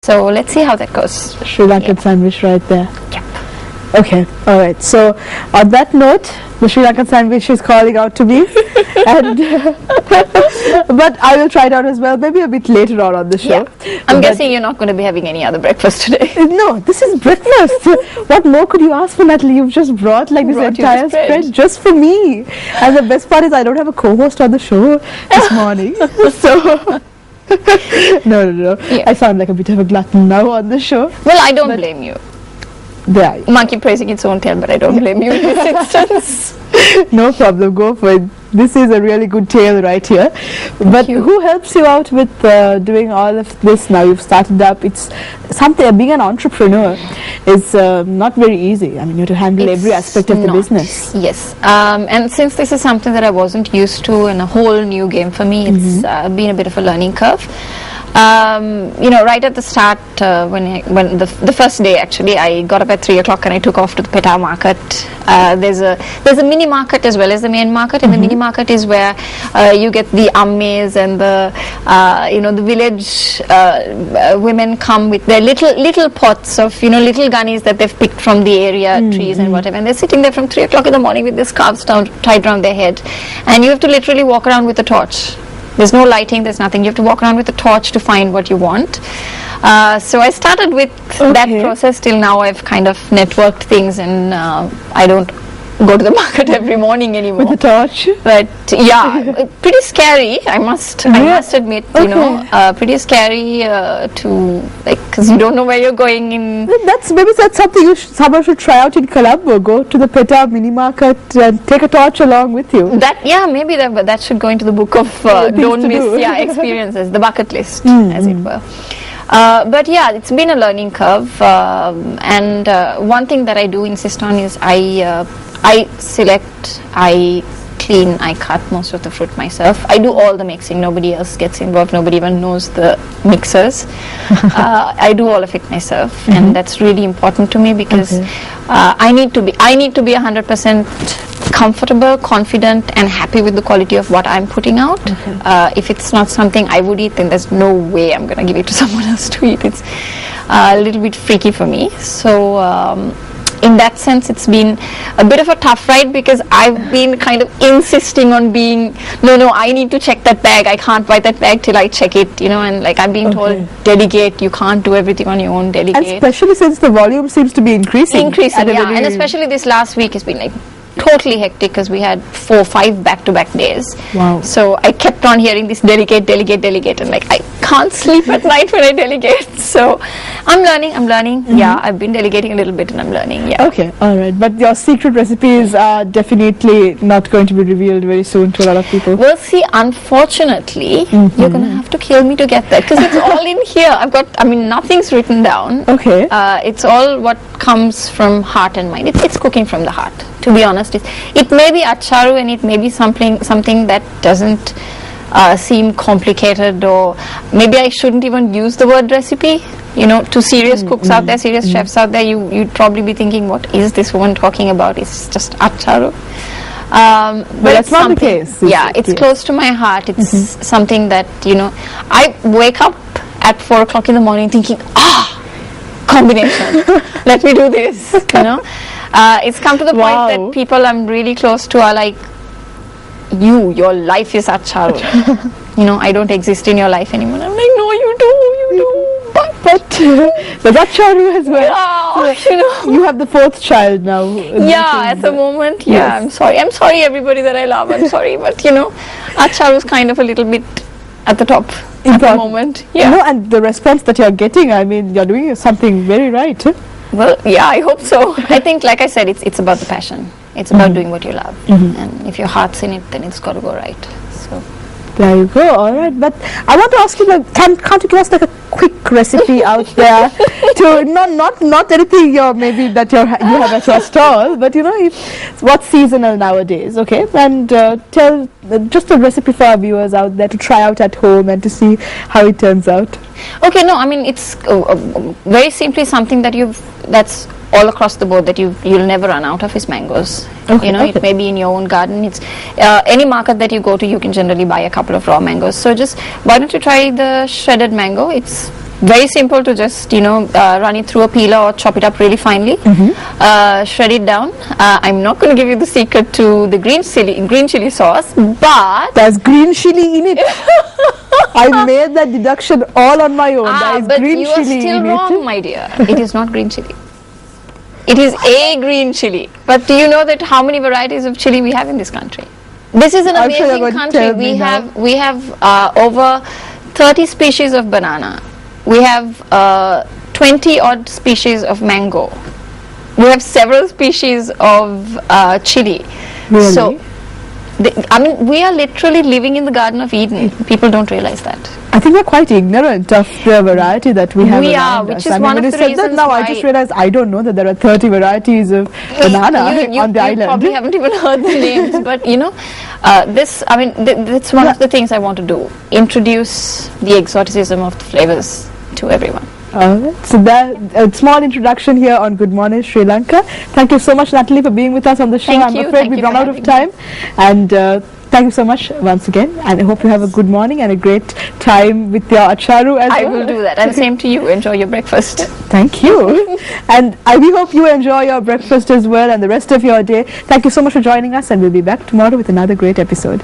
So let's see how that goes. Sri Lankan sandwich right there. Yep. Okay, all right. So on that note, the Sri Lankan sandwich is calling out to me, and but I will try it out as well. Maybe a bit later on the show. Yeah. I'm guessing you're not going to be having any other breakfast today. No, this is breakfast. What more could you ask for, Natalie? You've just brought like this entire spread just for me. And the best part is I don't have a co-host on the show this morning, so. No. Yeah. I sound like a bit of a glutton now on the show. Well, I don't blame you. Yeah. Monkey praising its own tail, but I don't blame you in this instance. No problem, go for it. This is a really good tale right here. But who helps you out with doing all of this now? You've started up. It's something, being an entrepreneur is not very easy. I mean, you have to handle every aspect of the business. Yes. And since this is something that I wasn't used to and a whole new game for me, it's been a bit of a learning curve. Right at the start, when the first day actually, I got up at 3 o'clock and I took off to the Peta market. There's a mini market as well as the main market, and the mini market is where you get the ammes and the village women come with their little pots of little gunnies that they've picked from the area trees and whatever, and they're sitting there from 3 o'clock in the morning with their scarves tied around their head, and you have to literally walk around with a torch. There's no lighting, there's nothing. You have to walk around with a torch to find what you want. So I started with that process. Till now I've kind of networked things, and I don't go to the market every morning anymore. With the torch? But yeah, pretty scary, I must admit, pretty scary because you don't know where you're going in. Maybe that's something someone should try out in Colombo. Go to the Peta mini market and take a torch along with you. Maybe that should go into the book of don't miss experiences, the bucket list, as it were. But yeah, it's been a learning curve, and one thing that I do insist on is I select, I clean, I cut most of the fruit myself. I do all the mixing, nobody else gets involved, nobody even knows the mixers. I do all of it myself, and that's really important to me because I need to be 100% comfortable, confident and happy with the quality of what I'm putting out. If it's not something I would eat, then there's no way I'm going to give it to someone else to eat. It's a little bit freaky for me. So in that sense, it's been a bit of a tough ride because I've been kind of insisting on being, no, I need to check that bag. I can't buy that bag till I check it, and like I'm being told, delegate, you can't do everything on your own, delegate. And especially since the volume seems to be increasing. And especially this last week has been like totally hectic because we had 4 or 5 back-to-back days. Wow. So I kept on hearing this delegate, and like I can't sleep at night when I delegate. So I'm learning. Yeah, I've been delegating a little bit and I'm learning. Yeah. Okay, all right. But your secret recipes are definitely not going to be revealed very soon to a lot of people. Well, see, unfortunately, you're going to have to kill me to get that because it's all in here. Nothing's written down. Okay. It's all what comes from heart and mind. It's cooking from the heart. To be honest, it may be acharu and it may be something that doesn't seem complicated, or maybe I shouldn't even use the word recipe. To serious cooks out there, serious chefs out there, you'd probably be thinking, what is this woman talking about? It's just acharu. But that's not the case. It's close to my heart. It's something that, I wake up at 4 o'clock in the morning thinking, combination. Let me do this, It's come to the point that people I'm really close to are like, your life is acharu. I don't exist in your life anymore. I'm like, no, you do. But the acharu as well. So, you have the 4th child now. At the moment. Yes. I'm sorry everybody that I love. I'm sorry, but acharu is kind of a little bit at the top at the moment. And the response that you're getting, you're doing something very right. Well, I hope so. I think, like I said, it's about the passion. It's about doing what you love. And if your heart's in it, then it's got to go right. So there you go. All right. But I want to ask you, can't you give us like a quick recipe out there to not anything you have at your stall, but what's seasonal nowadays? Okay, and tell just a recipe for our viewers out there to try out at home and to see how it turns out. Okay, it's very simply something that's all across the board that you'll never run out of is mangoes. It may be in your own garden. It's any market that you go to, you can generally buy a couple of raw mangoes. So just why don't you try the shredded mango? It's Very simple to just, run it through a peeler or chop it up really finely. Shred it down. I'm not going to give you the secret to the green chili sauce, but there's green chili in it. I made that deduction all on my own. There is but green you are chili still in wrong, it. my dear. It is not green chili. It is a green chili. But do you know that how many varieties of chili we have in this country? This is an I'm sure you're amazing going to country. tell me We have over 30 species of banana. We have 20 odd species of mango. We have several species of chili. Really? So, we are literally living in the Garden of Eden. People don't realize that. I think we're quite ignorant of the variety that we have. We are, around which us. is I mean, one when of you the said that reasons now, why I just realized I don't know that there are 30 varieties of banana you on the island. probably haven't even heard the names, but that's one of the things I want to do. Introduce the exoticism of the flavors to everyone. So that a small introduction here on Good Morning Sri Lanka. Thank you so much, Natalie, for being with us on the show. Thank you. I'm afraid Thank we've you run for out of having time. And thank you so much once again. And I hope you have a good morning and a great time with your acharu as well. I will do that. And same to you. Enjoy your breakfast. Thank you. And we hope you enjoy your breakfast as well and the rest of your day. Thank you so much for joining us, and we'll be back tomorrow with another great episode.